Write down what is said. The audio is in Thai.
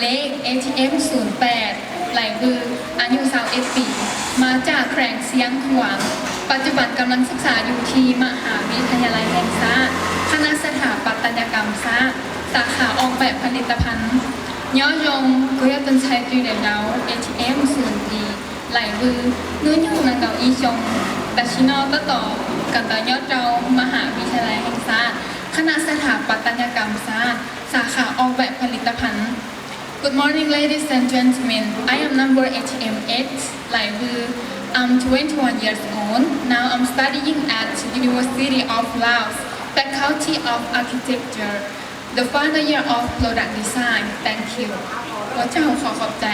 เลข ATM 08ไหลบืออายุ21 ปีมาจากแขวงเสียงขวางปัจจุบันกำลังศึกษาอยู่ที่มหาวิทยาลัยแห่งชาติคณะสถาปัตยกรรมศาสตร์สาขาออกแบบผลิตภัณฑ์ย่อยงกุยตันชัยตุยเดนดาว ATM 0 ปีไหลบือเนื้อยุ่งนังเกาอีชงแต่ชิโนก็ต่อกันต่อยอดเรามหาวิทยาลัยแห่งชาติคณะสถาปัตยกรรมศาสตร์สาขาออกแบบผลิตภัณฑ์ Good morning, ladies and gentlemen. I am number ATM 8, Lai Wu. I'm 21 years old. Now I'm studying at University of Laos, Faculty of Architecture, the final year of Product Design. Thank you. ว่าเจ้าขอขอบใจ